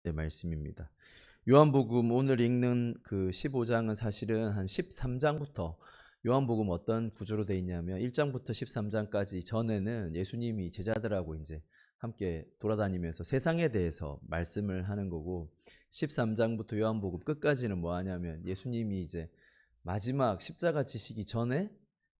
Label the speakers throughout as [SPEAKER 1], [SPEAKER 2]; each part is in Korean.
[SPEAKER 1] 말씀입니다. 요한복음 오늘 읽는 그 15장은 사실은 한 13장부터 요한복음 어떤 구조로 돼 있냐면 1장부터 13장까지 전에는 예수님이 제자들하고 이제 함께 돌아다니면서 세상에 대해서 말씀을 하는 거고 13장부터 요한복음 끝까지는 뭐 하냐면 예수님이 이제 마지막 십자가 지시기 전에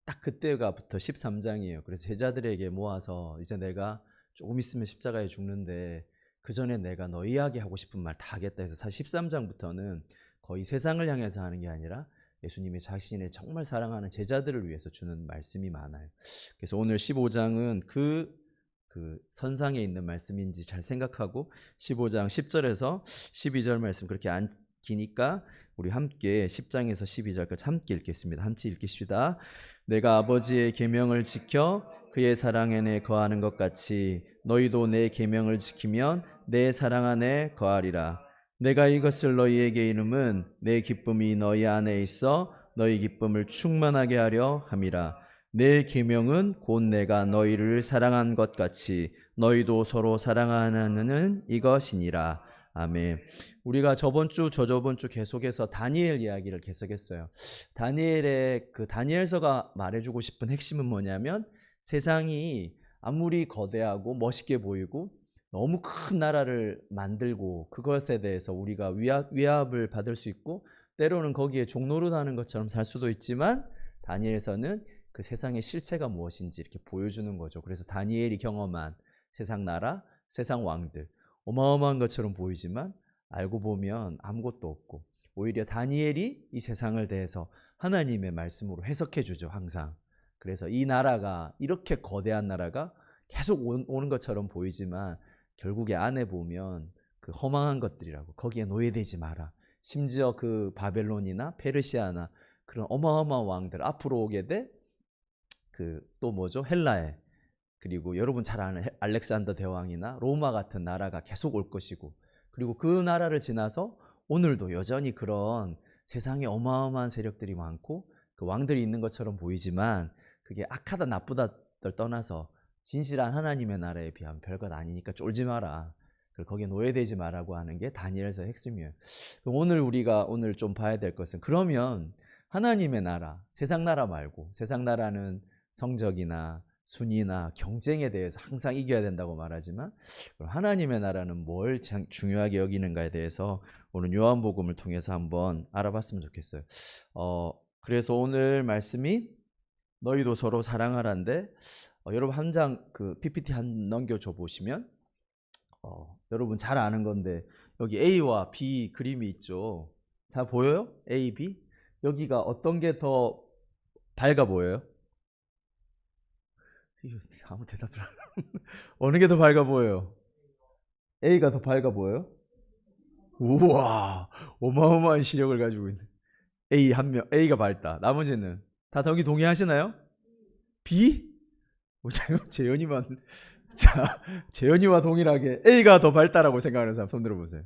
[SPEAKER 1] 딱 그때가부터 13장이에요. 그래서 제자들에게 모아서 이제 내가 조금 있으면 십자가에 죽는데 그 전에 내가 너희에게 하고 싶은 말 다 하겠다 해서 사실 13장부터는 거의 세상을 향해서 하는 게 아니라 예수님이 자신의 정말 사랑하는 제자들을 위해서 주는 말씀이 많아요. 그래서 오늘 15장은 그 선상에 있는 말씀인지 잘 생각하고 15장 10절에서 12절 말씀 그렇게 안 기니까 우리 함께 10장에서 12절까지 함께 읽겠습니다. 함께 읽겠습니다. 내가 아버지의 계명을 지켜 그의 사랑 안에 거하는 것 같이 너희도 내 계명을 지키면 내 사랑 안에 거하리라. 내가 이것을 너희에게 이름은 내 기쁨이 너희 안에 있어 너희 기쁨을 충만하게 하려 함이라. 내 계명은 곧 내가 너희를 사랑한 것 같이 너희도 서로 사랑하는 이것이니라. 아멘. 우리가 저번 주 저저번 주 계속해서 다니엘 이야기를 계속했어요. 다니엘의 그 다니엘서가 말해주고 싶은 핵심은 뭐냐면 세상이 아무리 거대하고 멋있게 보이고 너무 큰 나라를 만들고 그것에 대해서 우리가 위압을 받을 수 있고 때로는 거기에 종노릇하는 것처럼 살 수도 있지만 다니엘서는 그 세상의 실체가 무엇인지 이렇게 보여주는 거죠. 그래서 다니엘이 경험한 세상 나라, 세상 왕들 어마어마한 것처럼 보이지만 알고 보면 아무것도 없고 오히려 다니엘이 이 세상을 대해서 하나님의 말씀으로 해석해 주죠. 항상. 그래서 이 나라가 이렇게 거대한 나라가 계속 오는 것처럼 보이지만 결국에 안에 보면 그 허망한 것들이라고 거기에 노예되지 마라. 심지어 그 바벨론이나 페르시아나 그런 어마어마한 왕들 앞으로 오게 돼 그 또 뭐죠? 헬라에 그리고 여러분 잘 아는 알렉산더 대왕이나 로마 같은 나라가 계속 올 것이고 그리고 그 나라를 지나서 오늘도 여전히 그런 세상에 어마어마한 세력들이 많고 그 왕들이 있는 것처럼 보이지만 그게 악하다 나쁘다를 떠나서 진실한 하나님의 나라에 비하면 별것 아니니까 쫄지 마라. 거기에 노예되지 마라고 하는 게 다니엘서의 핵심이에요. 오늘 우리가 오늘 좀 봐야 될 것은 그러면 하나님의 나라, 세상 나라 말고 세상 나라는 성적이나 순위나 경쟁에 대해서 항상 이겨야 된다고 말하지만 하나님의 나라는 뭘 중요하게 여기는가에 대해서 오늘 요한복음을 통해서 한번 알아봤으면 좋겠어요. 그래서 오늘 말씀이 너희도 서로 사랑하라인데 여러분 한 장 그 PPT 한 넘겨줘 보시면 여러분 잘 아는 건데 여기 A와 B 그림이 있죠. 다 보여요? A, B? 여기가 어떤 게 더 밝아 보여요? 아무 대답을 안 어느 게 더 밝아 보여요? A가 더 밝아 보여요? 우와, 어마어마한 시력을 가지고 있는 A 한 명, A가 밝다. 나머지는 다 여기 동의하시나요? B? 재현이만 자, 재현이와 동일하게 A가 더 밝다라고 생각하는 사람 손 들어보세요.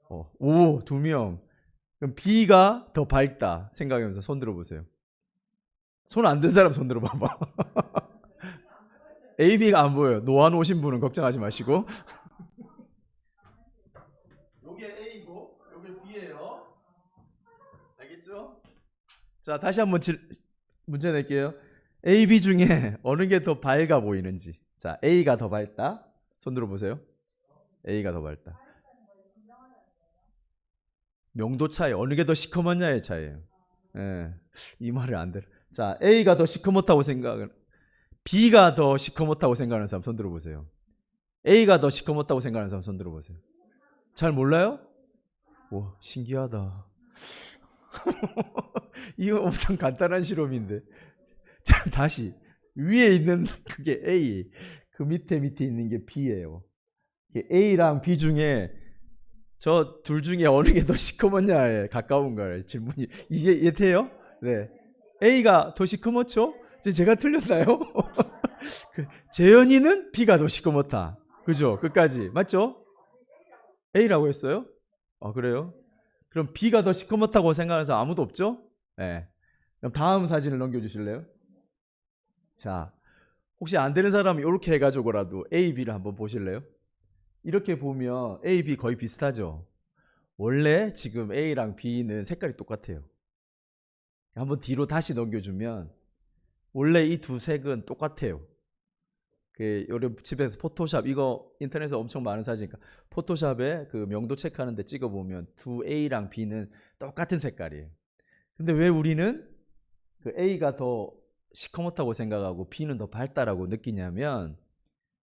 [SPEAKER 1] 오, 두 명. 그럼 B가 더 밝다 생각하면서 손 들어보세요. 손 안 든 사람 손 들어봐봐. A, B가 안 보여요. 노안 오신 분은 걱정하지 마시고. 요게 A고 요게 B예요. 알겠죠? 자, 다시 한번 문제 낼게요. A, B 중에 어느 게 더 밝아 보이는지. 자, A가 더 밝다. 손 들어보세요. A가 더 밝다. 명도 차이. 어느 게 더 시커먼냐의 차이예요. 예, 이 말을 안 들어. 자, A가 더 시커멓다고 생각을, B가 더 시커멓다고 생각하는 사람 손 들어보세요. A가 더 시커멓다고 생각하는 사람 손 들어보세요. 잘 몰라요? 와, 신기하다. 이거 엄청 간단한 실험인데. 자, 다시 위에 있는 그게 A, 그 밑에 있는 게 B예요. A랑 B 중에 저 둘 중에 어느 게 더 시커먼냐에 가까운가요? 질문이 이해돼요? 네. A가 더 시커멓죠? 제가 틀렸나요? 재현이는 B가 더 시커멓다. 그죠? 끝까지 맞죠? A라고 했어요? 그래요? 그럼 B가 더 시커멓다고 생각하는 사람 아무도 없죠? 네. 그럼 다음 사진을 넘겨주실래요? 자, 혹시 안 되는 사람이 이렇게 해가지고라도 A, B를 한번 보실래요? 이렇게 보면 A, B 거의 비슷하죠. 원래 지금 A랑 B는 색깔이 똑같아요. 한번 뒤로 다시 넘겨주면 원래 이 두 색은 똑같아요. 여러분 집에서 포토샵 이거 인터넷에 엄청 많은 사진이니까 포토샵에 그 명도 체크하는데 찍어보면 두 A랑 B는 똑같은 색깔이에요. 근데 왜 우리는 그 A가 더 시커멓다고 생각하고 B는 더 밝다라고 느끼냐면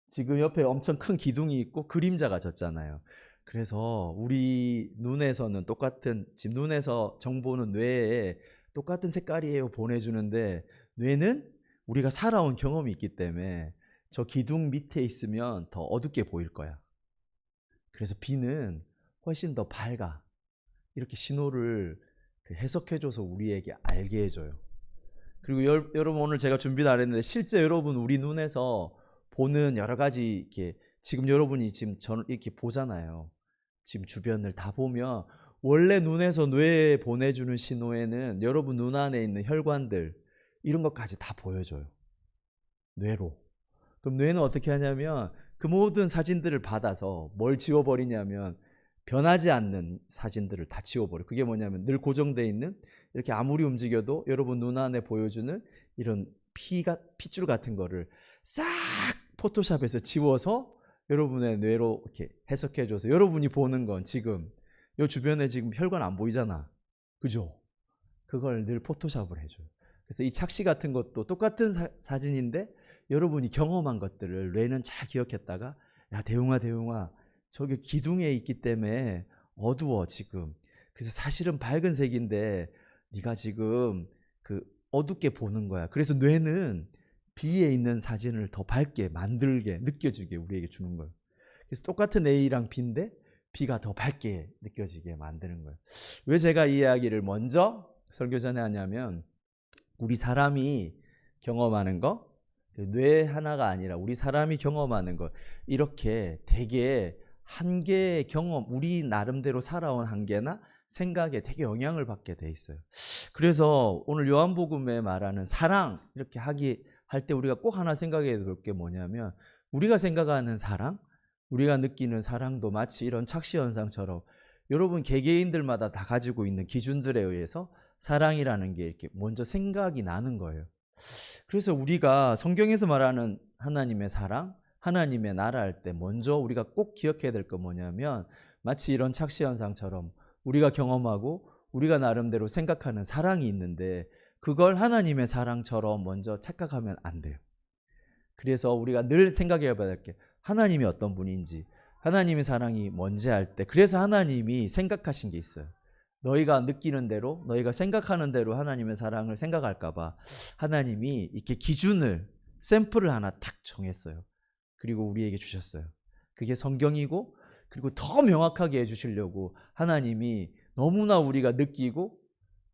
[SPEAKER 1] 지금 옆에 엄청 큰 기둥이 있고 그림자가 졌잖아요. 그래서 우리 눈에서는 똑같은 지금 눈에서 정보는 뇌에 똑같은 색깔이에요 보내주는데 뇌는 우리가 살아온 경험이 있기 때문에 저 기둥 밑에 있으면 더 어둡게 보일 거야. 그래서 B는 훨씬 더 밝아. 이렇게 신호를 해석해줘서 우리에게 알게 해줘요. 그리고 여러분 오늘 제가 준비도 안 했는데 실제 여러분 우리 눈에서 보는 여러 가지 이렇게 지금 여러분이 지금 이렇게 보잖아요. 지금 주변을 다 보면 원래 눈에서 뇌에 보내주는 신호에는 여러분 눈 안에 있는 혈관들 이런 것까지 다 보여줘요. 뇌로. 그럼 뇌는 어떻게 하냐면 그 모든 사진들을 받아서 뭘 지워버리냐면 변하지 않는 사진들을 다 지워버려. 그게 뭐냐면 늘 고정되어 있는 이렇게 아무리 움직여도 여러분 눈 안에 보여주는 이런 핏줄 같은 거를 싹 포토샵에서 지워서 여러분의 뇌로 이렇게 해석해줘서 여러분이 보는 건 지금 요 주변에 지금 혈관 안 보이잖아. 그죠? 그걸 늘 포토샵을 해줘요. 그래서 이 착시 같은 것도 똑같은 사진인데 여러분이 경험한 것들을 뇌는 잘 기억했다가 야 대웅아 저기 기둥에 있기 때문에 어두워 지금. 그래서 사실은 밝은 색인데 네가 지금 그 어둡게 보는 거야. 그래서 뇌는 B에 있는 사진을 더 밝게 만들게 느껴지게 우리에게 주는 거예요. 그래서 똑같은 A랑 B인데 B가 더 밝게 느껴지게 만드는 거예요. 왜 제가 이 이야기를 먼저 설교 전에 하냐면 우리 사람이 경험하는 거, 뇌 하나가 아니라 우리 사람이 경험하는 거 이렇게 되게 한계의 경험, 우리 나름대로 살아온 한계나 생각에 되게 영향을 받게 돼 있어요. 그래서 오늘 요한복음에 말하는 사랑 이렇게 할 때 우리가 꼭 하나 생각해야 될 게 뭐냐면 우리가 생각하는 사랑, 우리가 느끼는 사랑도 마치 이런 착시 현상처럼 여러분 개개인들마다 다 가지고 있는 기준들에 의해서 사랑이라는 게 이렇게 먼저 생각이 나는 거예요. 그래서 우리가 성경에서 말하는 하나님의 사랑, 하나님의 나라 할 때 먼저 우리가 꼭 기억해야 될 건 뭐냐면 마치 이런 착시 현상처럼 우리가 경험하고 우리가 나름대로 생각하는 사랑이 있는데 그걸 하나님의 사랑처럼 먼저 착각하면 안 돼요. 그래서 우리가 늘 생각해 봐야 될 게 하나님이 어떤 분인지, 하나님의 사랑이 뭔지 알 때 그래서 하나님이 생각하신 게 있어요. 너희가 느끼는 대로, 너희가 생각하는 대로 하나님의 사랑을 생각할까 봐 하나님이 이렇게 기준을, 샘플을 하나 탁 정했어요. 그리고 우리에게 주셨어요. 그게 성경이고 그리고 더 명확하게 해주시려고 하나님이 너무나 우리가 느끼고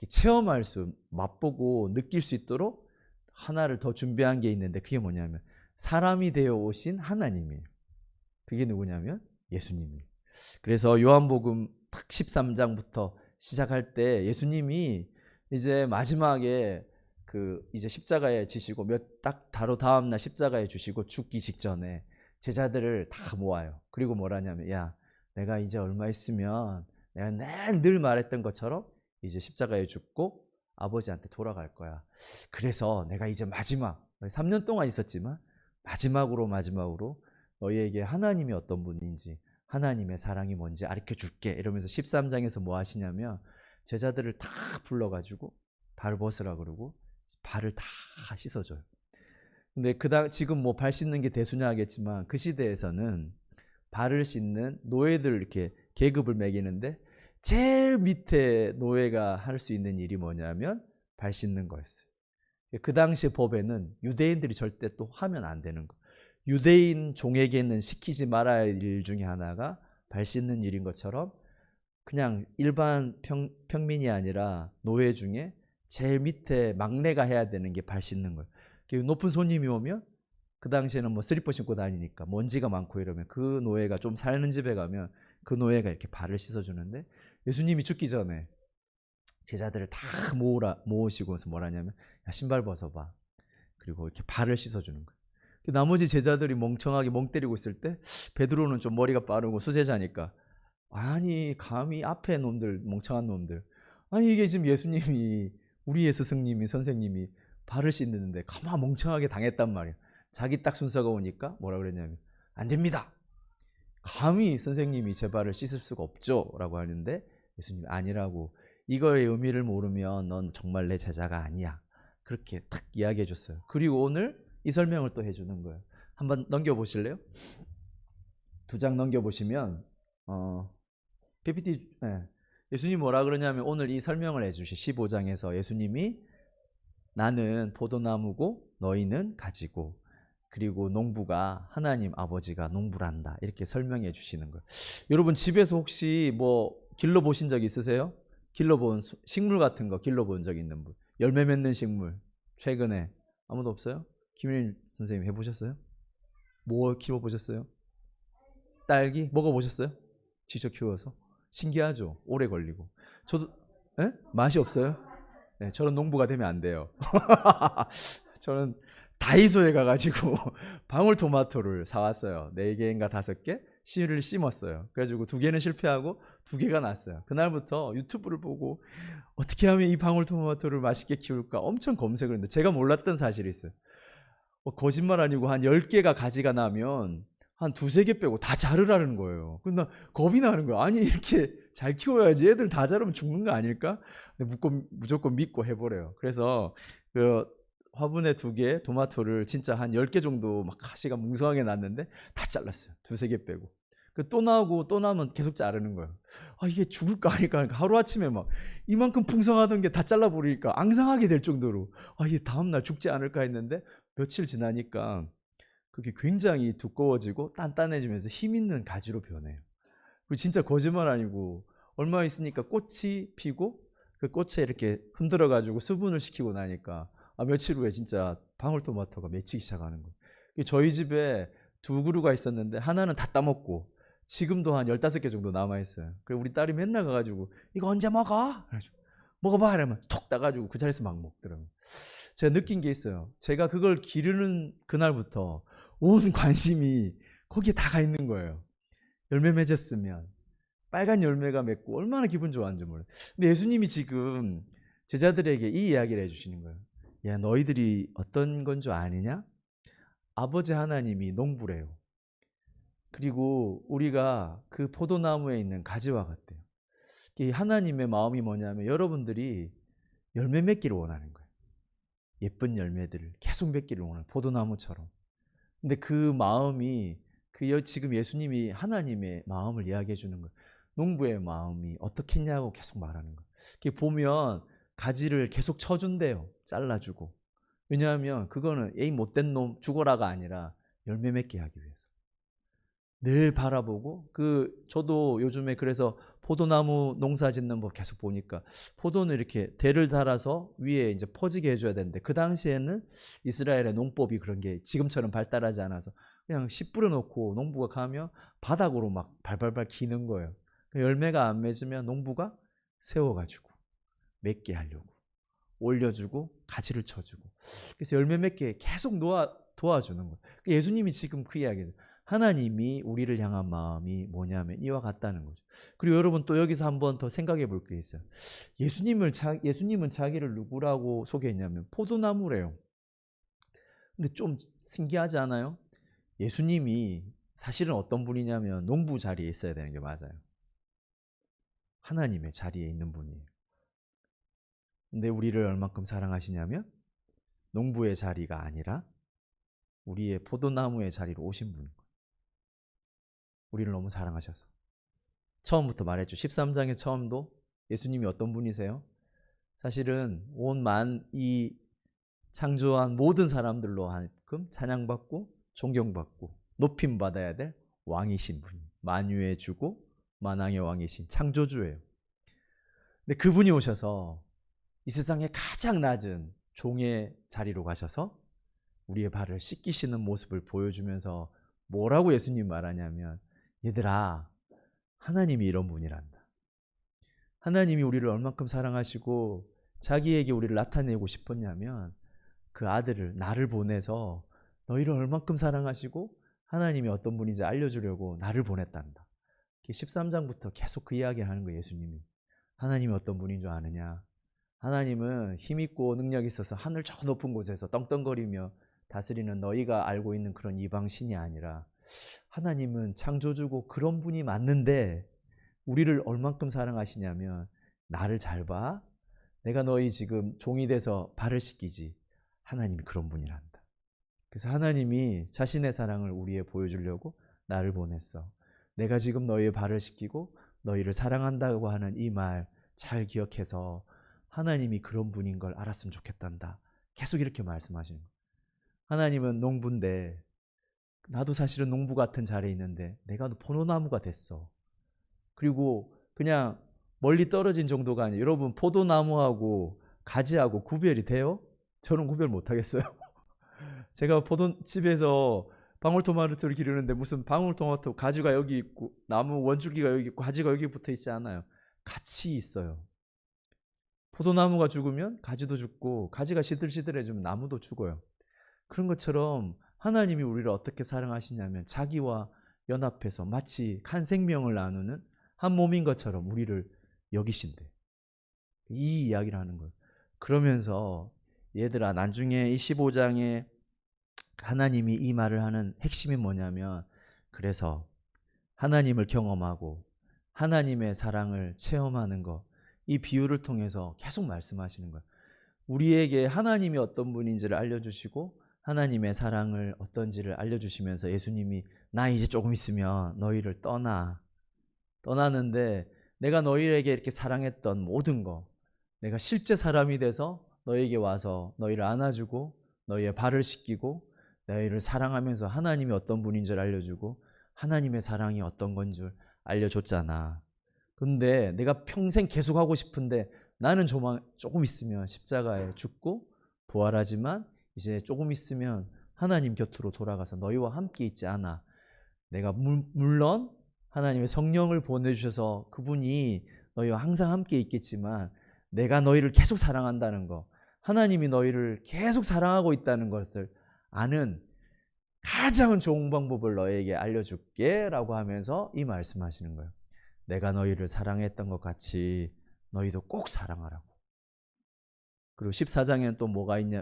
[SPEAKER 1] 체험할 수, 맛보고 느낄 수 있도록 하나를 더 준비한 게 있는데 그게 뭐냐면 사람이 되어 오신 하나님이에요. 그게 누구냐면 예수님이에요. 그래서 요한복음 딱 13장부터 시작할 때 예수님이 이제 마지막에 이제 십자가에 지시고 딱 바로 다음 날 십자가에 주시고 죽기 직전에 제자들을 다 모아요. 그리고 뭐라냐면 야 내가 이제 얼마 있으면 내가 늘 말했던 것처럼 이제 십자가에 죽고 아버지한테 돌아갈 거야. 그래서 내가 이제 마지막 3년 동안 있었지만 마지막으로 너희에게 하나님이 어떤 분인지 하나님의 사랑이 뭔지 가르쳐 줄게 이러면서 13장에서 뭐 하시냐면 제자들을 다 불러가지고 발 벗으라 그러고 발을 다 씻어줘요. 근데 지금 뭐 발 씻는 게 대수냐 하겠지만 그 시대에서는 발을 씻는 노예들 이렇게 계급을 매기는데 제일 밑에 노예가 할 수 있는 일이 뭐냐면 발 씻는 거였어요. 그 당시 법에는 유대인들이 절대 또 하면 안 되는 거. 유대인 종에게는 시키지 말아야 할 일 중에 하나가 발 씻는 일인 것처럼 그냥 일반 평민이 아니라 노예 중에 제일 밑에 막내가 해야 되는 게 발 씻는 거예요. 높은 손님이 오면 그 당시에는 뭐 슬리퍼 신고 다니니까 먼지가 많고 이러면 그 노예가 좀 사는 집에 가면 그 노예가 이렇게 발을 씻어주는데 예수님이 죽기 전에 제자들을 다 모으시고서 뭐라냐면 야, 신발 벗어봐. 그리고 이렇게 발을 씻어주는 거예요. 나머지 제자들이 멍청하게 멍 때리고 있을 때 베드로는 좀 머리가 빠르고 수제자니까, 아니 감히 앞에 놈들, 멍청한 놈들, 아니 이게 지금 예수님이, 우리의 스승님이, 선생님이 발을 씻는데 가만 멍청하게 당했단 말이야. 자기 딱 순서가 오니까 뭐라 그랬냐면, 안 됩니다. 감히 선생님이 제 발을 씻을 수가 없죠 라고 하는데, 예수님이 아니라고, 이거의 의미를 모르면 넌 정말 내 제자가 아니야, 그렇게 탁 이야기해 줬어요. 그리고 오늘 이 설명을 또 해주는 거예요. 한번 넘겨보실래요? 2장 넘겨보시면 PPT, 예수님 뭐라 그러냐면, 오늘 이 설명을 해주시 15장에서 예수님이 나는 포도나무고 너희는 가지고, 그리고 농부가 하나님 아버지가 농부란다, 이렇게 설명해 주시는 거예요. 여러분 집에서 혹시 뭐 길러보신 적 있으세요? 길러본 식물 같은 거 길러본 적 있는 분? 열매 맺는 식물 최근에 아무도 없어요? 김윤 선생님 해보셨어요? 뭐 키워보셨어요? 딸기 먹어보셨어요? 직접 키워서? 신기하죠? 오래 걸리고. 저도, 맛이 없어요? 네, 저는 농부가 되면 안 돼요. 저는 다이소에 가가지고 방울토마토를 사왔어요. 4개인가 5개 씨를 심었어요. 그래가지고 2개는 실패하고 2개가 났어요. 그날부터 유튜브를 보고 어떻게 하면 이 방울토마토를 맛있게 키울까 엄청 검색을 했는데, 제가 몰랐던 사실이 있어요. 거짓말 아니고 한 10개가 가지가 나면 한 2-3개 빼고 다 자르라는 거예요. 근데 나 겁이 나는 거야. 아니 이렇게 잘 키워야지 애들 다 자르면 죽는 거 아닐까? 근데 무조건 믿고 해보래요. 그래서 그 화분에 2개 토마토를 진짜 한 10개 정도 막 가시가 뭉성하게 났는데 다 잘랐어요. 2-3개 빼고. 또 나오고 또 나면 계속 자르는 거예요. 아 이게 죽을까 아닐까 하루아침에 막 이만큼 풍성하던 게 다 잘라버리니까 앙상하게 될 정도로, 아 이게 다음날 죽지 않을까 했는데, 며칠 지나니까 그게 굉장히 두꺼워지고 단단해지면서 힘 있는 가지로 변해요. 그리고 진짜 거짓말 아니고 얼마 있으니까 꽃이 피고, 그 꽃에 이렇게 흔들어 가지고 수분을 시키고 나니까 며칠 후에 진짜 방울토마토가 맺히기 시작하는 거예요. 저희 집에 2그루가 있었는데 하나는 다 따먹고 지금도 한 15개 정도 남아있어요. 그리고 우리 딸이 맨날 가가지고 이거 언제 먹어? 먹어봐 이러면 톡 따가지고 그 자리에서 막 먹더라고요. 제가 느낀 게 있어요. 제가 그걸 기르는 그날부터 온 관심이 거기에 다 가 있는 거예요. 열매 맺었으면, 빨간 열매가 맺고 얼마나 기분 좋았는지 몰라요. 근데 예수님이 지금 제자들에게 이 이야기를 해주시는 거예요. 야 너희들이 어떤 건 줄 아느냐? 아버지 하나님이 농부래요. 그리고 우리가 그 포도나무에 있는 가지와 같대요. 하나님의 마음이 뭐냐면 여러분들이 열매 맺기를 원하는 거예요. 예쁜 열매들을 계속 맺기를 원하는, 포도나무처럼. 근데 그 마음이, 지금 예수님이 하나님의 마음을 이야기해 주는 거예요. 농부의 마음이 어떻겠냐고 계속 말하는 거예요. 이렇게 보면 가지를 계속 쳐준대요. 잘라주고. 왜냐하면 그거는 에이 못된 놈 죽어라가 아니라 열매 맺게 하기 위해서. 늘 바라보고, 저도 요즘에 그래서 포도나무 농사 짓는 법 계속 보니까, 포도는 이렇게 대를 달아서 위에 이제 퍼지게 해줘야 되는데, 그 당시에는 이스라엘의 농법이 그런 게 지금처럼 발달하지 않아서 그냥 씨 뿌려놓고 농부가 가면 바닥으로 막 발발발 기는 거예요. 열매가 안 맺으면 농부가 세워가지고 맺게 하려고 올려주고 가지를 쳐주고, 그래서 열매 맺게 계속 도와주는 거예요. 예수님이 지금 그 이야기예요. 하나님이 우리를 향한 마음이 뭐냐면 이와 같다는 거죠. 그리고 여러분 또 여기서 한번 더 생각해 볼 게 있어요. 예수님은 자기를 누구라고 소개했냐면 포도나무래요. 근데 좀 신기하지 않아요? 예수님이 사실은 어떤 분이냐면 농부 자리에 있어야 되는 게 맞아요. 하나님의 자리에 있는 분이에요. 근데 우리를 얼만큼 사랑하시냐면 농부의 자리가 아니라 우리의 포도나무의 자리로 오신 분인 거예요. 우리를 너무 사랑하셔서. 처음부터 말했죠. 13장의 처음도 예수님이 어떤 분이세요? 사실은 이 창조한 모든 사람들로 하여금 찬양받고 존경받고 높임받아야 될 왕이신 분, 만유의 주고 만왕의 왕이신 창조주예요. 근데 그분이 오셔서 이 세상에 가장 낮은 종의 자리로 가셔서 우리의 발을 씻기시는 모습을 보여주면서 뭐라고 예수님 말하냐면, 얘들아 하나님이 이런 분이란다. 하나님이 우리를 얼만큼 사랑하시고 자기에게 우리를 나타내고 싶었냐면 그 아들을, 나를 보내서 너희를 얼만큼 사랑하시고 하나님이 어떤 분인지 알려주려고 나를 보냈단다. 13장부터 계속 그 이야기를 하는 거예요. 예수님이. 하나님이 어떤 분인 줄 아느냐. 하나님은 힘있고 능력이 있어서 하늘 저 높은 곳에서 떵떵거리며 다스리는 너희가 알고 있는 그런 이방신이 아니라 하나님은 창조주고 그런 분이 맞는데 우리를 얼만큼 사랑하시냐면 나를 잘 봐. 내가 너희 지금 종이 돼서 발을 씻기지. 하나님이 그런 분이란다. 그래서 하나님이 자신의 사랑을 우리에 보여주려고 나를 보냈어. 내가 지금 너희의 발을 씻기고 너희를 사랑한다고 하는 이 말 잘 기억해서 하나님이 그런 분인 걸 알았으면 좋겠단다. 계속 이렇게 말씀하시는 거예요. 하나님은 농부인데 나도 사실은 농부 같은 자리에 있는데 내가 포도나무가 됐어. 그리고 그냥 멀리 떨어진 정도가 아니에요. 여러분 포도나무하고 가지하고 구별이 돼요? 저는 구별 못하겠어요. 제가 포도집에서 방울토마토를 기르는데 무슨 방울토마토 가지가 여기 있고 나무 원줄기가 여기 있고 가지가 여기 붙어 있지 않아요. 같이 있어요. 포도나무가 죽으면 가지도 죽고 가지가 시들시들해지면 나무도 죽어요. 그런 것처럼 하나님이 우리를 어떻게 사랑하시냐면 자기와 연합해서 마치 한 생명을 나누는 한 몸인 것처럼 우리를 여기신대. 이 이야기를 하는 거예요. 그러면서 얘들아 나중에 이 15장에 하나님이 이 말을 하는 핵심이 뭐냐면 그래서 하나님을 경험하고 하나님의 사랑을 체험하는 것, 이 비유를 통해서 계속 말씀하시는 거예요. 우리에게 하나님이 어떤 분인지를 알려주시고 하나님의 사랑을 어떤지를 알려주시면서 예수님이 나 이제 조금 있으면 너희를 떠나는데 내가 너희에게 이렇게 사랑했던 모든 거 내가 실제 사람이 돼서 너희에게 와서 너희를 안아주고 너희의 발을 씻기고 너희를 사랑하면서 하나님이 어떤 분인 줄 알려주고 하나님의 사랑이 어떤 건 줄 알려줬잖아. 근데 내가 평생 계속 하고 싶은데 나는 조금 있으면 십자가에 죽고 부활하지만 이제 조금 있으면 하나님 곁으로 돌아가서 너희와 함께 있지 않아. 내가 물론 하나님의 성령을 보내주셔서 그분이 너희와 항상 함께 있겠지만 내가 너희를 계속 사랑한다는 거, 하나님이 너희를 계속 사랑하고 있다는 것을 아는 가장 좋은 방법을 너희에게 알려줄게 라고 하면서 이 말씀하시는 거예요. 내가 너희를 사랑했던 것 같이 너희도 꼭 사랑하라고. 그리고 14장에는 또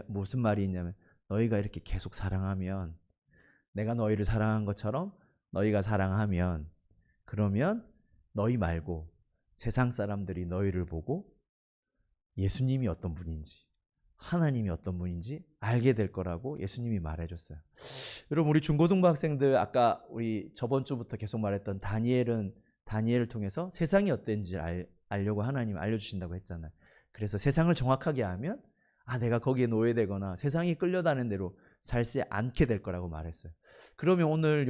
[SPEAKER 1] 무슨 말이 있냐면 너희가 이렇게 계속 사랑하면 내가 너희를 사랑한 것처럼 너희가 사랑하면 그러면 너희 말고 세상 사람들이 너희를 보고 예수님이 어떤 분인지 하나님이 어떤 분인지 알게 될 거라고 예수님이 말해줬어요. 여러분 우리 중고등부 학생들 아까 우리 저번 주부터 계속 말했던 다니엘을 통해서 세상이 어땠는지 알려고 하나님 알려주신다고 했잖아요. 그래서 세상을 정확하게 알면 내가 거기에 노예되거나 세상이 끌려다니는 대로 살지 않게 될 거라고 말했어요. 그러면 오늘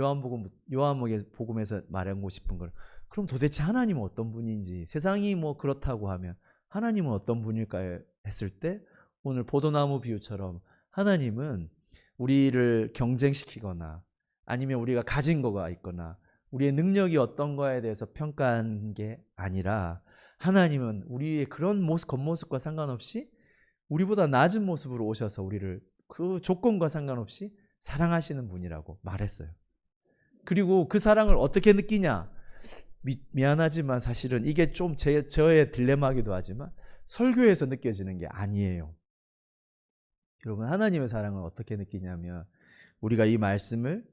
[SPEAKER 1] 요한복음에서 말하고 싶은 걸 그럼 도대체 하나님은 어떤 분인지 세상이 뭐 그렇다고 하면 하나님은 어떤 분일까요? 했을 때 오늘 포도나무 비유처럼 하나님은 우리를 경쟁시키거나 아니면 우리가 가진 거가 있거나 우리의 능력이 어떤 거에 대해서 평가하는 게 아니라 하나님은 우리의 그런 겉모습과 상관없이 우리보다 낮은 모습으로 오셔서 우리를 그 조건과 상관없이 사랑하시는 분이라고 말했어요. 그리고 그 사랑을 어떻게 느끼냐? 미안하지만 사실은 이게 좀 저의 딜레마이기도 하지만 설교에서 느껴지는 게 아니에요. 여러분 하나님의 사랑을 어떻게 느끼냐면 우리가 이 말씀을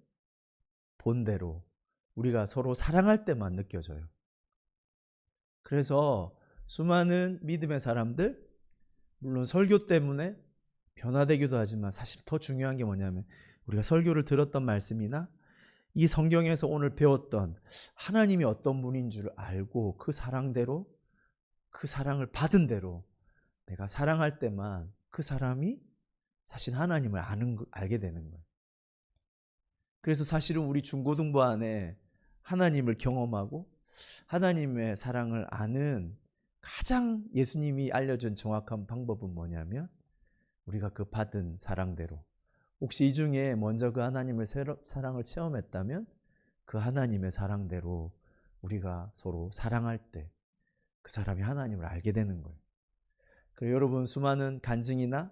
[SPEAKER 1] 본대로 우리가 서로 사랑할 때만 느껴져요. 그래서 수많은 믿음의 사람들 물론 설교 때문에 변화되기도 하지만 사실 더 중요한 게 뭐냐면 우리가 설교를 들었던 말씀이나 이 성경에서 오늘 배웠던 하나님이 어떤 분인 줄 알고 그 사랑대로 그 사랑을 받은 대로 내가 사랑할 때만 그 사람이 사실 하나님을 알게 되는 거예요. 그래서 사실은 우리 중고등부 안에 하나님을 경험하고 하나님의 사랑을 아는 가장 예수님이 알려준 정확한 방법은 뭐냐면 우리가 그 받은 사랑대로 혹시 이 중에 먼저 그 하나님의 사랑을 체험했다면 그 하나님의 사랑대로 우리가 서로 사랑할 때 그 사람이 하나님을 알게 되는 거예요. 그리고 여러분 수많은 간증이나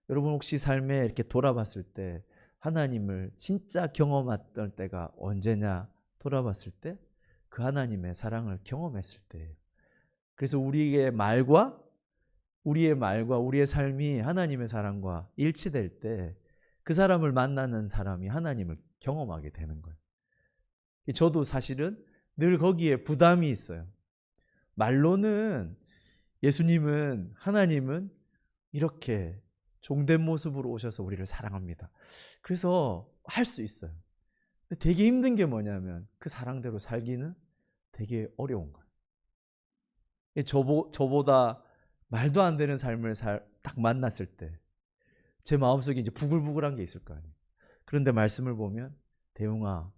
[SPEAKER 1] 여러분 혹시 삶에 이렇게 돌아봤을 때 하나님을 진짜 경험했던 때가 언제냐 돌아봤을 때 그 하나님의 사랑을 경험했을 때예요. 그래서 우리의 말과 우리의 삶이 하나님의 사랑과 일치될 때 그 사람을 만나는 사람이 하나님을 경험하게 되는 거예요. 저도 사실은 늘 거기에 부담이 있어요. 말로는 예수님은, 하나님은 이렇게 종된 모습으로 오셔서 우리를 사랑합니다. 그래서 할 수 있어요. 근데 되게 힘든 게 뭐냐면 그 사랑대로 살기는 되게 어려운 거예요. 저보다 말도 안 되는 삶을 딱 만났을 때 제 마음속에 이제 부글부글한 게 있을 거 아니에요. 그런데 말씀을 보면 대웅아,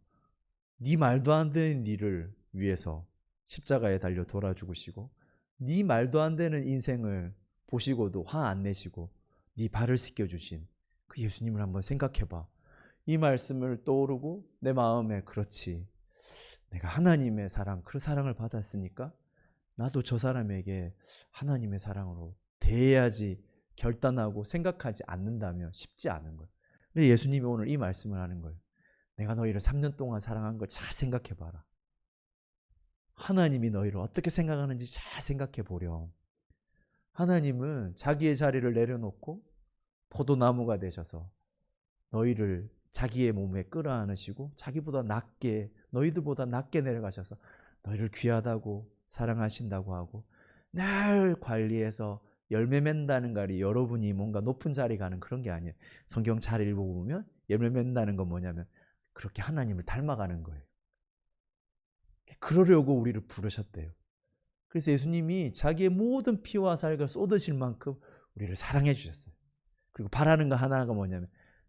[SPEAKER 1] 네 말도 안 되는 일을 위해서 십자가에 달려 돌아 죽으시고 네 말도 안 되는 인생을 보시고도 화 안 내시고 네 발을 씻겨주신 그 예수님을 한번 생각해봐. 이 말씀을 떠오르고 내 마음에 그렇지, 내가 하나님의 사랑, 그 사랑을 받았으니까 나도 저 사람에게 하나님의 사랑으로 대해야지 결단하고 생각하지 않는다면 쉽지 않은 거예요. 근데 예수님이 오늘 이 말씀을 하는 거예요. 내가 너희를 3년 동안 사랑한 걸 잘 생각해봐라. 하나님이 너희를 어떻게 생각하는지 잘 생각해 보렴. 하나님은 자기의 자리를 내려놓고 포도나무가 되셔서 너희를 자기의 몸에 끌어안으시고 자기보다 낮게, 너희들보다 낮게 내려가셔서 너희를 귀하다고 사랑하신다고 하고 늘 관리해서 열매 맺는다는 말이 여러분이 뭔가 높은 자리 가는 그런 게 아니에요. 성경 잘 읽어보면 열매 맺는다는 건 뭐냐면 그렇게 하나님을 닮아가는 거예요. 그러려고 우리를 부르셨대요. 그래서 예수님이 자기의 모든 피와 살을 쏟으실 만큼 우리를 사랑해 주셨어요. 그리고 바라는 거 하나가 뭐냐면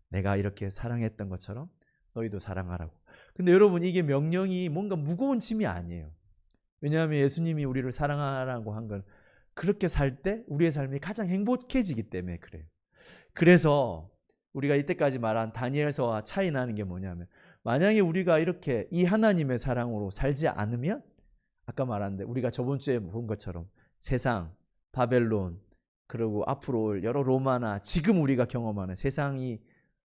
[SPEAKER 1] 내가 이렇게 사랑했던 것처럼 너희도 사랑하라고. 근데 여러분, 이게 명령이 뭔가 무거운 짐이 아니에요. 왜냐하면 예수님이 우리를 사랑하라고 한 건 그렇게 살 때 우리의 삶이 가장 행복해지기 때문에 그래요. 그래서 우리가 이때까지 말한 다니엘서와 차이 나는 게 뭐냐면 만약에 우리가 이렇게 이 하나님의 사랑으로 살지 않으면 아까 말한데 우리가 저번 주에 본 것처럼 세상, 바벨론, 그리고 앞으로 올 여러 로마나 지금 우리가 경험하는 세상이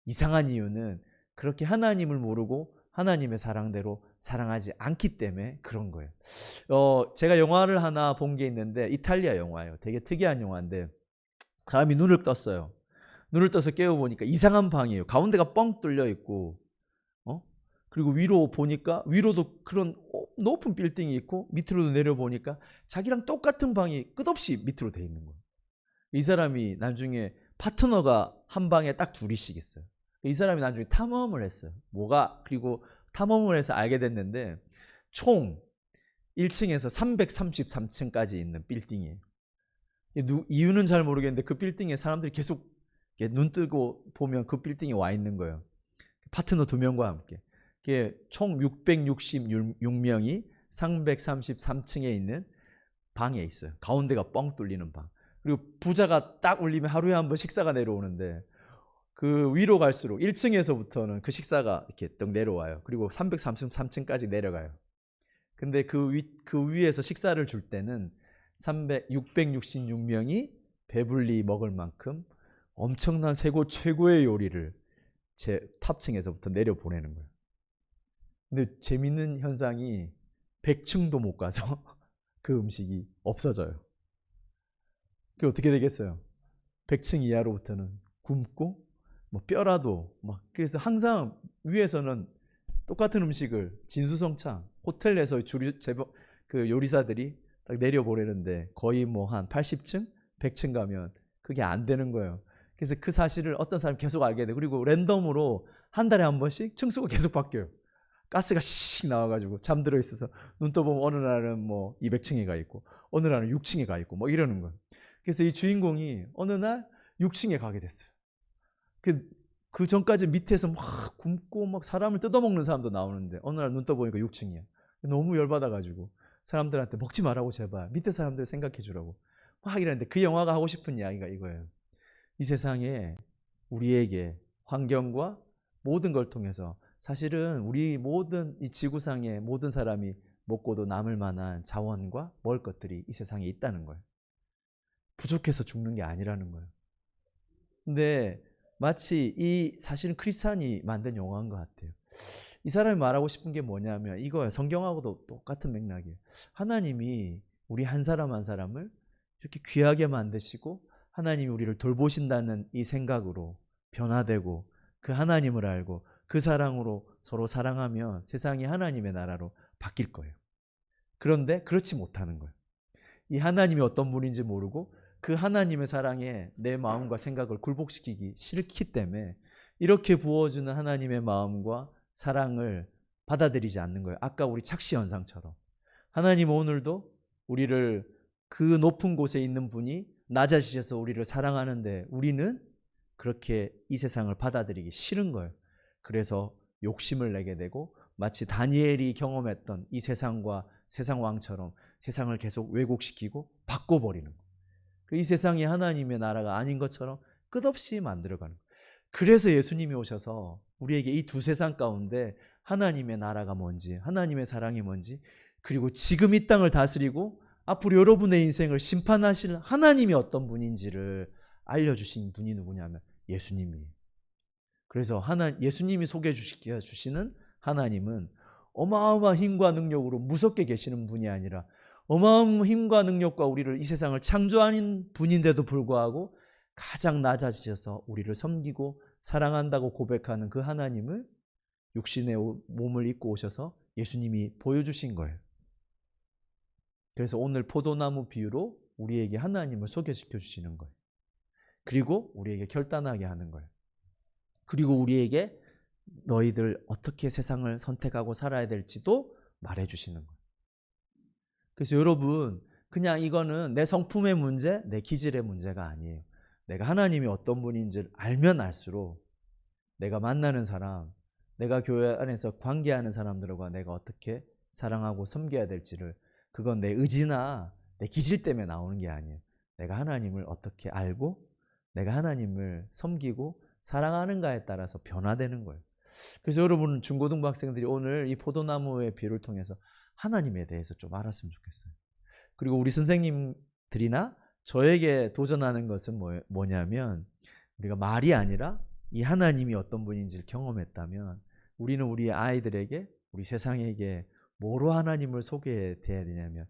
[SPEAKER 1] 이상한 이유는 그렇게 하나님을 모르고 하나님의 사랑대로 사랑하지 않기 때문에 그런 거예요. 제가 영화를 하나 본 게 있는데 이탈리아 영화예요. 되게 특이한 영화인데 사람이 눈을 떴어요. 눈을 떠서 깨워보니까 이상한 방이에요. 가운데가 뻥 뚫려 있고 그리고 위로 보니까 위로도 그런 높은 빌딩이 있고 밑으로도 내려보니까 자기랑 똑같은 방이 끝없이 밑으로 돼 있는 거예요. 이 사람이 나중에 파트너가 한 방에 딱 둘이씩 있어요. 이 사람이 나중에 탐험을 했어요. 그리고 탐험을 해서 알게 됐는데 총 1층에서 333층까지 있는 빌딩이에요. 이유는 잘 모르겠는데 그 빌딩에 사람들이 계속 눈 뜨고 보면 그 빌딩에 와 있는 거예요. 파트너 2명과 함께. 총 666명이 333층에 있는 방에 있어요. 가운데가 뻥 뚫리는 방. 그리고 부자가 딱 울리면 하루에 한 번 식사가 내려오는데 그 위로 갈수록 1층에서부터는 그 식사가 이렇게 딱 내려와요. 그리고 333층까지 내려가요. 근데 그 위에서 식사를 줄 때는 666명이 배불리 먹을 만큼 엄청난 최고의 요리를 제 탑층에서부터 내려보내는 거예요. 근데 재밌는 현상이 100층도 못 가서 그 음식이 없어져요. 그게 어떻게 되겠어요? 100층 이하로부터는 굶고 뭐 뼈라도 그래서 항상 위에서는 똑같은 음식을 진수성찬 호텔에서 그 요리사들이 딱 내려보내는데 거의 뭐 한 80층, 100층 가면 그게 안 되는 거예요. 그래서 그 사실을 어떤 사람이 계속 알게 돼. 그리고 랜덤으로 한 달에 한 번씩 층수가 계속 바뀌어요. 가스가 씩 나와가지고 잠들어 있어서 눈 떠보면 어느 날은 뭐 200층에 가 있고 어느 날은 6층에 가 있고 뭐 이러는 거예요. 그래서 이 주인공이 어느 날 6층에 가게 됐어요. 그 전까지 밑에서 막 굶고 막 사람을 뜯어먹는 사람도 나오는데 어느 날 눈 떠보니까 6층이야. 너무 열받아가지고 사람들한테 먹지 말라고 제발 밑에 사람들 생각해 주라고 막 이랬는데 그 영화가 하고 싶은 이야기가 이거예요. 이 세상에 우리에게 환경과 모든 걸 통해서 사실은 우리 모든 이 지구상의 모든 사람이 먹고도 남을 만한 자원과 먹을 것들이 이 세상에 있다는 거예요. 부족해서 죽는 게 아니라는 거예요. 근데 마치 이 사실은 크리스찬이 만든 용어인 것 같아요. 이 사람이 말하고 싶은 게 뭐냐면 이거예요. 성경하고도 똑같은 맥락이에요. 하나님이 우리 한 사람 한 사람을 이렇게 귀하게 만드시고 하나님이 우리를 돌보신다는 이 생각으로 변화되고 그 하나님을 알고 그 사랑으로 서로 사랑하면 세상이 하나님의 나라로 바뀔 거예요. 그런데 그렇지 못하는 거예요. 이 하나님이 어떤 분인지 모르고 그 하나님의 사랑에 내 마음과 생각을 굴복시키기 싫기 때문에 이렇게 부어주는 하나님의 마음과 사랑을 받아들이지 않는 거예요. 아까 우리 착시 현상처럼. 하나님 오늘도 우리를 그 높은 곳에 있는 분이 낮아지셔서 우리를 사랑하는데 우리는 그렇게 이 세상을 받아들이기 싫은 거예요. 그래서 욕심을 내게 되고 마치 다니엘이 경험했던 이 세상과 세상 왕처럼 세상을 계속 왜곡시키고 바꿔버리는 거예요. 이 세상이 하나님의 나라가 아닌 것처럼 끝없이 만들어가는 거예요. 그래서 예수님이 오셔서 우리에게 이 두 세상 가운데 하나님의 나라가 뭔지, 하나님의 사랑이 뭔지, 그리고 지금 이 땅을 다스리고 앞으로 여러분의 인생을 심판하실 하나님이 어떤 분인지를 알려주신 분이 누구냐면 예수님이에요. 그래서 예수님이 소개해 주시는 하나님은 어마어마한 힘과 능력으로 무섭게 계시는 분이 아니라 어마어마한 힘과 능력과 우리를 이 세상을 창조하는 분인데도 불구하고 가장 낮아지셔서 우리를 섬기고 사랑한다고 고백하는 그 하나님을 육신의 몸을 입고 오셔서 예수님이 보여주신 거예요. 그래서 오늘 포도나무 비유로 우리에게 하나님을 소개시켜 주시는 거예요. 그리고 우리에게 결단하게 하는 거예요. 그리고 우리에게 너희들 어떻게 세상을 선택하고 살아야 될지도 말해 주시는 거예요. 그래서 여러분, 그냥 이거는 내 성품의 문제, 내 기질의 문제가 아니에요. 내가 하나님이 어떤 분인지를 알면 알수록 내가 만나는 사람, 내가 교회 안에서 관계하는 사람들과 내가 어떻게 사랑하고 섬겨야 될지를, 그건 내 의지나 내 기질 때문에 나오는 게 아니에요. 내가 하나님을 어떻게 알고 내가 하나님을 섬기고 사랑하는가에 따라서 변화되는 거예요. 그래서 여러분 중고등부 학생들이 오늘 이 포도나무의 비유를 통해서 하나님에 대해서 좀 알았으면 좋겠어요. 그리고 우리 선생님들이나 저에게 도전하는 것은 뭐냐면 우리가 말이 아니라 이 하나님이 어떤 분인지를 경험했다면 우리는 우리 아이들에게, 우리 세상에게 뭐로 하나님을 소개해야 되냐면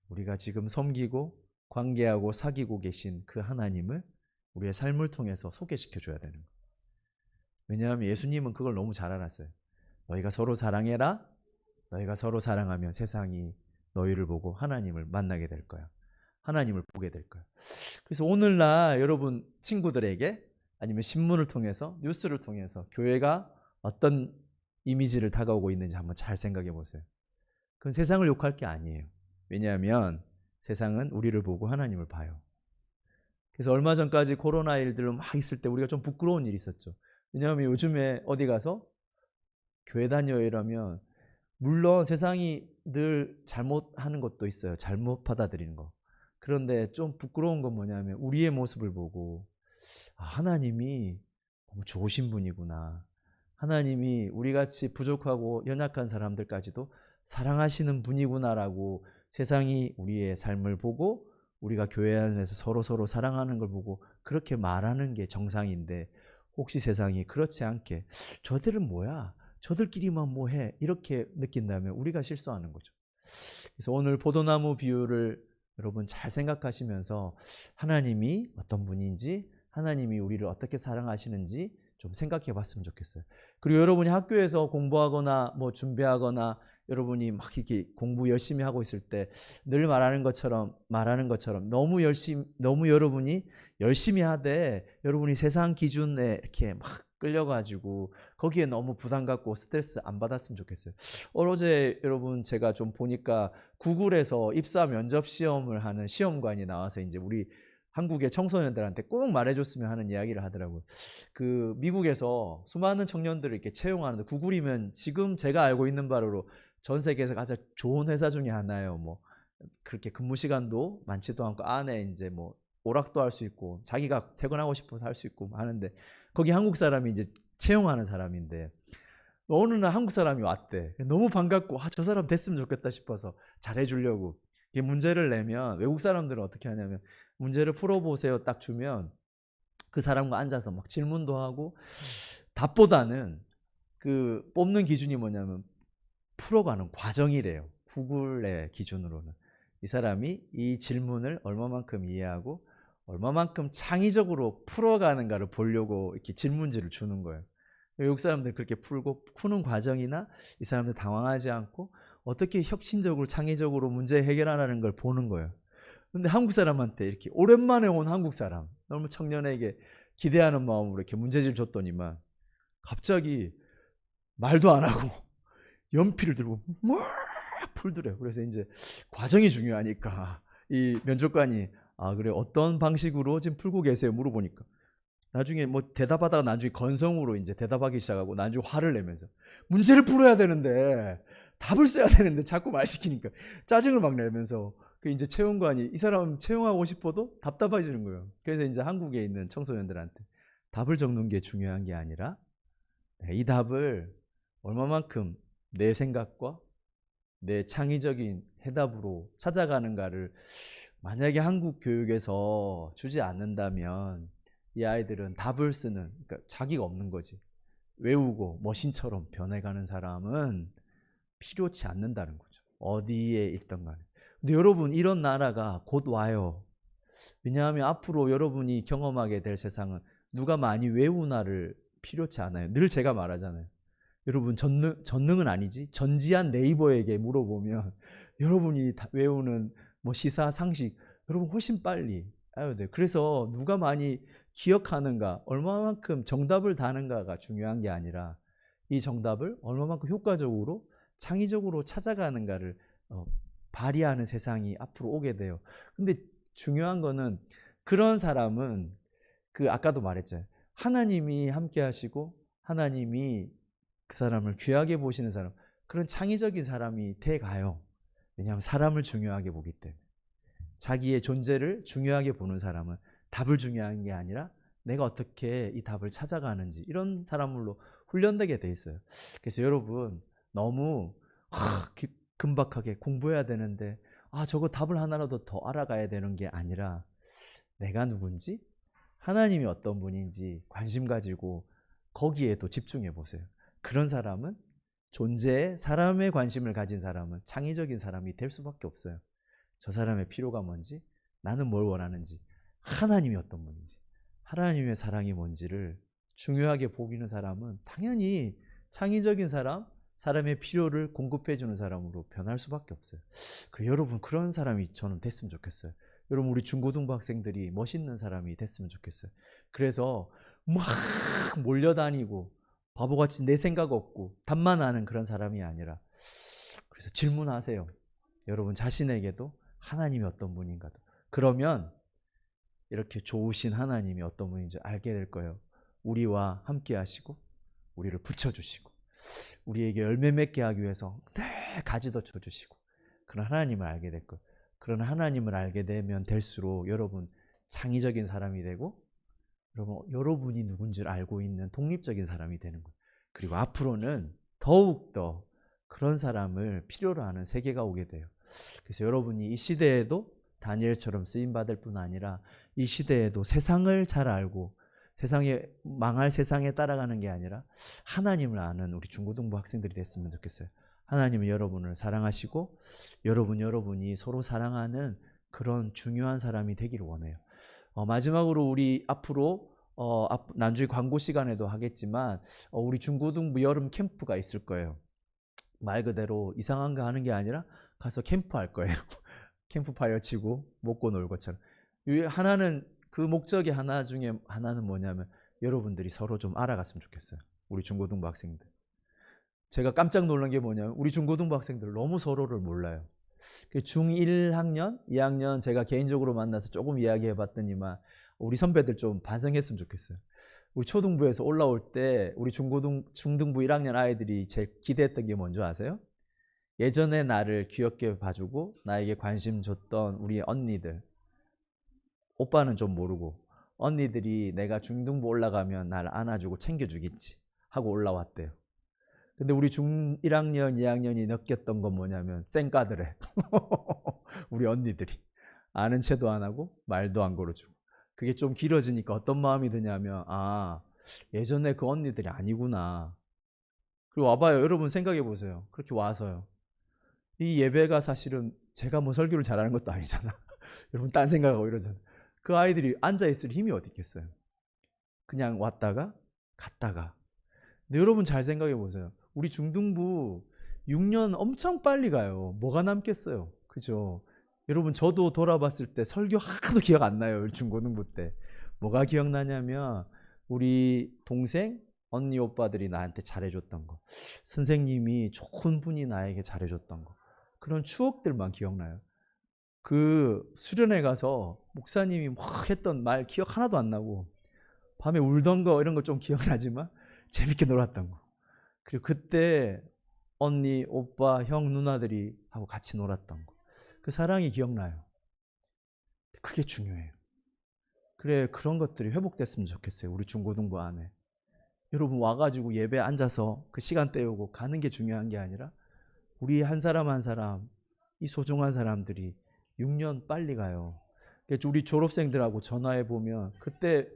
[SPEAKER 1] 우리가 지금 섬기고 관계하고 사귀고 계신 그 하나님을 우리의 삶을 통해서 소개시켜 줘야 되는 거예요. 왜냐하면 예수님은 그걸 너무 잘 알았어요. 너희가 서로 사랑해라. 너희가 서로 사랑하면 세상이 너희를 보고 하나님을 만나게 될 거야. 하나님을 보게 될 거야. 그래서 오늘날 여러분 친구들에게 아니면 신문을 통해서, 뉴스를 통해서 교회가 어떤 이미지를 다가오고 있는지 한번 잘 생각해 보세요. 그건 세상을 욕할 게 아니에요. 왜냐하면 세상은 우리를 보고 하나님을 봐요. 그래서 얼마 전까지 코로나 일들 막 있을 때 우리가 좀 부끄러운 일이 있었죠. 왜냐하면 요즘에 어디 가서 교회 다녀 이러면 물론 세상이 늘 잘못하는 것도 있어요. 잘못 받아들이는 거. 그런데 좀 부끄러운 건 뭐냐면 우리의 모습을 보고 하나님이 너무 좋으신 분이구나. 하나님이 우리같이 부족하고 연약한 사람들까지도 사랑하시는 분이구나라고 세상이 우리의 삶을 보고 우리가 교회 안에서 서로 사랑하는 걸 보고 그렇게 말하는 게 정상인데 혹시 세상이 그렇지 않게 저들은 뭐야? 저들끼리만 뭐해? 이렇게 느낀다면 우리가 실수하는 거죠. 그래서 오늘 포도나무 비유를 여러분 잘 생각하시면서 하나님이 어떤 분인지, 하나님이 우리를 어떻게 사랑하시는지 좀 생각해 봤으면 좋겠어요. 그리고 여러분이 학교에서 공부하거나 뭐 준비하거나 여러분이 막 이렇게 공부 열심히 하고 있을 때 늘 말하는 것처럼 너무 여러분이 열심히 하되 여러분이 세상 기준에 이렇게 막 끌려가지고 거기에 너무 부담 갖고 스트레스 안 받았으면 좋겠어요. 어제 여러분 제가 좀 보니까 구글에서 입사 면접 시험을 하는 시험관이 나와서 이제 우리 한국의 청소년들한테 꼭 말해줬으면 하는 이야기를 하더라고요. 그 미국에서 수많은 청년들을 이렇게 채용하는데 구글이면 지금 제가 알고 있는 바로 전 세계에서 가장 좋은 회사 중에 하나예요. 뭐 그렇게 근무 시간도 많지도 않고 안에 이제 뭐 오락도 할 수 있고 자기가 퇴근하고 싶어서 할 수 있고 하는데 거기 한국 사람이 이제 채용하는 사람인데 어느 날 한국 사람이 왔대. 너무 반갑고 저 사람 됐으면 좋겠다 싶어서 잘해주려고 문제를 내면 외국 사람들은 어떻게 하냐면 문제를 풀어보세요 딱 주면 그 사람과 앉아서 막 질문도 하고, 답보다는 그 뽑는 기준이 뭐냐면 풀어가는 과정이래요. 구글의 기준으로는. 이 사람이 이 질문을 얼마만큼 이해하고 얼마만큼 창의적으로 풀어가는가를 보려고 이렇게 질문지를 주는 거예요. 외국 사람들 그렇게 푸는 과정이나 이 사람들 당황하지 않고 어떻게 혁신적으로 창의적으로 문제 해결하라는 걸 보는 거예요. 근데 한국 사람한테 이렇게 오랜만에 온 한국 사람, 너무 청년에게 기대하는 마음으로 이렇게 문제지를 줬더니만 갑자기 말도 안 하고 연필을 들고 막 풀더래요. 그래서 이제 과정이 중요하니까 이 면접관이 그래 어떤 방식으로 지금 풀고 계세요? 물어보니까 나중에 뭐 대답하다가 나중에 건성으로 이제 대답하기 시작하고 나중에 화를 내면서 문제를 풀어야 되는데 답을 써야 되는데 자꾸 말 시키니까 짜증을 막 내면서 그 이제 채용관이 이 사람 채용하고 싶어도 답답해지는 거예요. 그래서 이제 한국에 있는 청소년들한테 답을 적는 게 중요한 게 아니라 이 답을 얼마만큼 내 생각과 내 창의적인 해답으로 찾아가는가를 만약에 한국 교육에서 주지 않는다면 이 아이들은 답을 쓰는, 그러니까 자기가 없는 거지. 외우고 머신처럼 변해가는 사람은 필요치 않는다는 거죠. 어디에 있던 간에. 근데 여러분, 이런 나라가 곧 와요. 왜냐하면 앞으로 여러분이 경험하게 될 세상은 누가 많이 외우나를 필요치 않아요. 늘 제가 말하잖아요. 여러분, 전능은 아니지, 전지한 네이버에게 물어보면 여러분이 외우는 뭐 시사 상식, 여러분 훨씬 빨리 알아야 돼요. 그래서 누가 많이 기억하는가, 얼마만큼 정답을 다는가가 중요한 게 아니라 이 정답을 얼마만큼 효과적으로 창의적으로 찾아가는가를 발휘하는 세상이 앞으로 오게 돼요. 근데 중요한 거는 그런 사람은 그 아까도 말했잖아요. 하나님이 함께 하시고 하나님이 그 사람을 귀하게 보시는 사람, 그런 창의적인 사람이 돼 가요. 왜냐하면 사람을 중요하게 보기 때문에. 자기의 존재를 중요하게 보는 사람은 답을 중요한 게 아니라 내가 어떻게 이 답을 찾아가는지, 이런 사람으로 훈련되게 돼 있어요. 그래서 여러분, 너무 금박하게 공부해야 되는데 저거 답을 하나라도 더 알아가야 되는 게 아니라 내가 누군지, 하나님이 어떤 분인지 관심 가지고 거기에 또 집중해 보세요. 그런 사람은, 존재에 사람의 관심을 가진 사람은 창의적인 사람이 될 수밖에 없어요. 저 사람의 필요가 뭔지, 나는 뭘 원하는지, 하나님이 어떤 분인지, 하나님의 사랑이 뭔지를 중요하게 보이는 사람은 당연히 창의적인 사람, 사람의 필요를 공급해 주는 사람으로 변할 수밖에 없어요. 그래서 여러분, 그런 사람이 저는 됐으면 좋겠어요. 여러분, 우리 중고등부 학생들이 멋있는 사람이 됐으면 좋겠어요. 그래서 막 몰려다니고 바보같이 내 생각 없고 답만 아는 그런 사람이 아니라, 그래서 질문하세요. 여러분 자신에게도 하나님이 어떤 분인가도. 그러면 이렇게 좋으신 하나님이 어떤 분인지 알게 될 거예요. 우리와 함께 하시고 우리를 붙여주시고 우리에게 열매 맺게 하기 위해서 늘 가지도 쳐주시고, 그런 하나님을 알게 될 거예요. 그런 하나님을 알게 되면 될수록 여러분 창의적인 사람이 되고, 여러분이 누군지를 알고 있는 독립적인 사람이 되는 거예요. 그리고 앞으로는 더욱더 그런 사람을 필요로 하는 세계가 오게 돼요. 그래서 여러분이 이 시대에도 다니엘처럼 쓰임받을 뿐 아니라 이 시대에도 세상을 잘 알고 세상에 망할 세상에 따라가는 게 아니라 하나님을 아는 우리 중고등부 학생들이 됐으면 좋겠어요. 하나님은 여러분을 사랑하시고 여러분이 서로 사랑하는 그런 중요한 사람이 되기를 원해요. 마지막으로 우리 앞으로 나중에 광고 시간에도 하겠지만 우리 중고등부 여름 캠프가 있을 거예요. 말 그대로 이상한 거 하는 게 아니라 가서 캠프 할 거예요. 캠프파이어 치고 먹고 놀고처럼. 하나는 그 목적의 하나 중에 하나는 뭐냐면 여러분들이 서로 좀 알아갔으면 좋겠어요. 우리 중고등부 학생들. 제가 깜짝 놀란 게 뭐냐면 우리 중고등부 학생들 너무 서로를 몰라요. 중1학년, 2학년 제가 개인적으로 만나서 조금 이야기해 봤더니만 우리 선배들 좀 반성했으면 좋겠어요. 우리 초등부에서 올라올 때 우리 중등부 1학년 아이들이 제일 기대했던 게 뭔지 아세요? 예전에 나를 귀엽게 봐주고 나에게 관심 줬던 우리 언니들, 오빠는 좀 모르고 언니들이 내가 중등부 올라가면 나를 안아주고 챙겨주겠지 하고 올라왔대요. 근데 우리 중1학년, 2학년이 느꼈던 건 뭐냐면 쌩까드래. 우리 언니들이 아는 체도 안 하고 말도 안 걸어주고. 그게 좀 길어지니까 어떤 마음이 드냐면 예전에 그 언니들이 아니구나. 그리고 와봐요. 여러분 생각해 보세요. 그렇게 와서요. 이 예배가 사실은 제가 뭐 설교를 잘하는 것도 아니잖아. 여러분 딴 생각하고 이러잖아. 그 아이들이 앉아있을 힘이 어디 있겠어요. 그냥 왔다가 갔다가. 근데 여러분 잘 생각해 보세요. 우리 중등부 6년 엄청 빨리 가요. 뭐가 남겠어요. 그죠? 여러분 저도 돌아봤을 때 설교 하나도 기억 안 나요. 중고등부 때. 뭐가 기억나냐면 우리 동생, 언니, 오빠들이 나한테 잘해줬던 거. 선생님이 좋은 분이 나에게 잘해줬던 거. 그런 추억들만 기억나요. 그 수련회 가서 목사님이 막 했던 말 기억 하나도 안 나고 밤에 울던 거 이런 거 좀 기억나지만 재밌게 놀았던 거. 그리고 그때 언니, 오빠, 형, 누나들이 하고 같이 놀았던 거. 그 사랑이 기억나요. 그게 중요해요. 그래, 그런 것들이 회복됐으면 좋겠어요. 우리 중고등부 안에. 여러분 와가지고 예배 앉아서 그 시간 때우고 가는 게 중요한 게 아니라 우리 한 사람 한 사람, 이 소중한 사람들이 6년 빨리 가요. 우리 졸업생들하고 전화해 보면 그때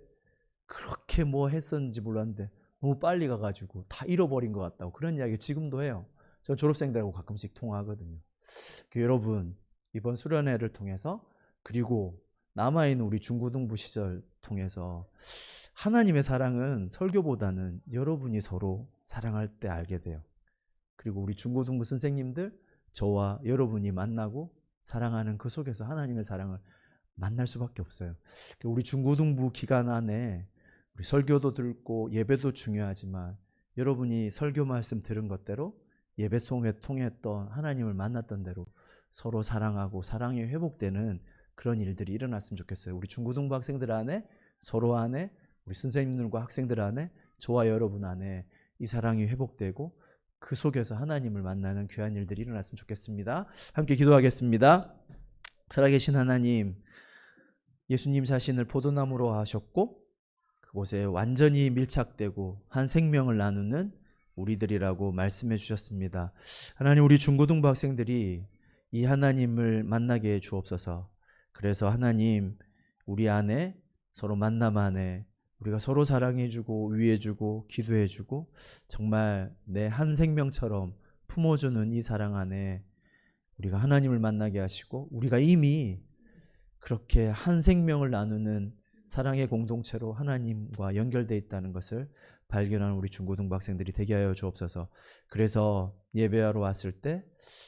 [SPEAKER 1] 그렇게 뭐 했었는지 몰랐는데 너무 빨리 가가지고 다 잃어버린 것 같다고 그런 이야기 지금도 해요. 전 졸업생들하고 가끔씩 통화하거든요. 여러분 이번 수련회를 통해서 그리고 남아있는 우리 중고등부 시절 통해서 하나님의 사랑은 설교보다는 여러분이 서로 사랑할 때 알게 돼요. 그리고 우리 중고등부 선생님들 저와 여러분이 만나고 사랑하는 그 속에서 하나님의 사랑을 만날 수밖에 없어요. 우리 중고등부 기간 안에 우리 설교도 듣고 예배도 중요하지만 여러분이 설교 말씀 들은 것대로 예배 속에 통했던 하나님을 만났던 대로 서로 사랑하고 사랑이 회복되는 그런 일들이 일어났으면 좋겠어요. 우리 중고등부 학생들 안에 서로 안에 우리 선생님들과 학생들 안에 저와 여러분 안에 이 사랑이 회복되고 그 속에서 하나님을 만나는 귀한 일들이 일어났으면 좋겠습니다. 함께 기도하겠습니다. 살아계신 하나님, 예수님 자신을 포도나무로 하셨고 그곳에 완전히 밀착되고 한 생명을 나누는 우리들이라고 말씀해 주셨습니다. 하나님, 우리 중고등부 학생들이 이 하나님을 만나게 해 주옵소서. 그래서 하나님, 우리 안에 서로 만남 안에 우리가 서로 사랑해주고 위해주고 기도해주고 정말 내 한 생명처럼 품어주는 이 사랑 안에 우리가 하나님을 만나게 하시고 우리가 이미 그렇게 한 생명을 나누는 사랑의 공동체로 하나님과 연결되어 있다는 것을 발견하는 우리 중고등부 학생들이 되게 하여 주옵소서. 그래서 예배하러 왔을 때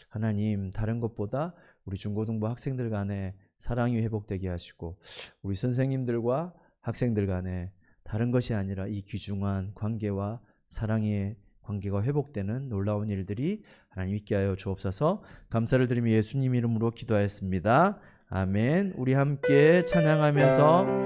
[SPEAKER 1] 하나님 다른 것보다 우리 중고등부 학생들 간에 사랑이 회복되게 하시고 우리 선생님들과 학생들 간에 다른 것이 아니라 이 귀중한 관계와 사랑의 관계가 회복되는 놀라운 일들이 하나님 있게 하여 주옵소서. 감사를 드리며 예수님 이름으로 기도하였습니다. 아멘. 우리 함께 찬양하면서